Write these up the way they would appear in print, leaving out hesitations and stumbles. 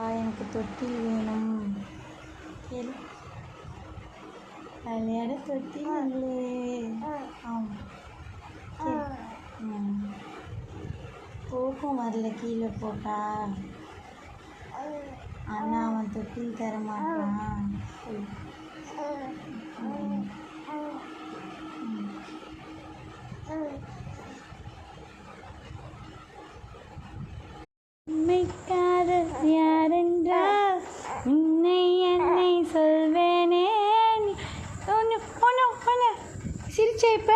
எனக்கு தொட்டில் வேணும். கேளு. விளையாட தொட்டில் இல்லையே. ஆமாம். போக்கும் வரல கீழே போட்டா. ஆனால் அவன் தொட்டில் தர மாட்டான். உண்மைக்காக யாரென்றால் உன்னை என்னை சொல்வேனே. ஒன்று ஒன்று ஒன்று சிரிச்சா இப்ப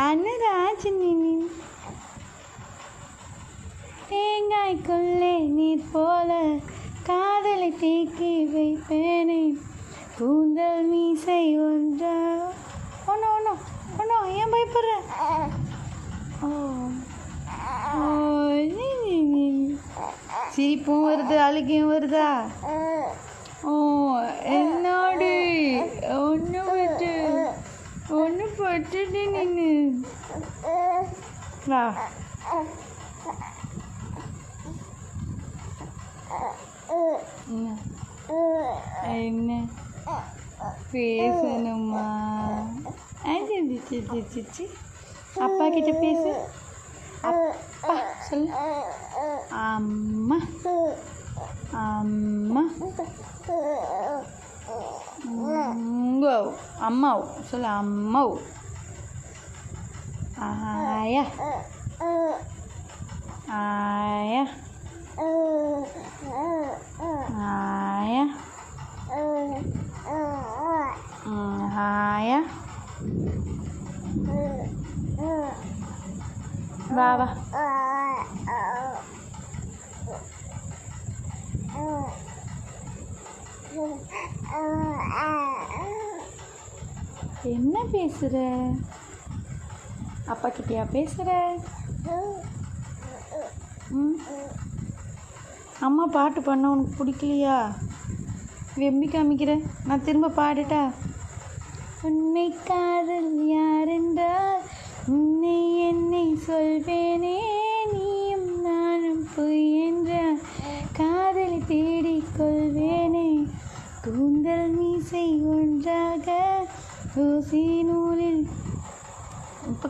அனுராஜினி தேங்காய்க்குள்ளே நீர் போல காதலை தேக்கி வைப்பேனே. கூந்தல் மீசை ஒன்றா ஒன்று ஒன்று ஒன்று ஏன் பயப்படுற? சிரிப்பும் வருது அழுகையும் வருதா? என்னோடு ஒன்று பட்டுட்டு நின்று வா. என்ன பேசணுமா? அப்பா கிட்ட பேசு. அப்பா சொல்லு. அம்மா அம்மா அம்மா சொல்லு. அம்மா ஆயா ஆயா ஆயா ஆயா வா வா. என்ன பேசுற? அப்பா கிட்டயா பேசுற? அம்மா பாட்டு பண்ண உனக்கு பிடிக்கலையா? வெம்பி காமிக்கிற. நான் திரும்ப பாடட்டா? உன்னை காதல் யாரென்றால் உன்னை என்னை சொல்வேனே. நீயும் நானும் பொய் என்றால் காதலை தேடிக்கொள்வேனே. கூந்தல் மீசை ஒன்றாக ஊசி நூலில் இப்போ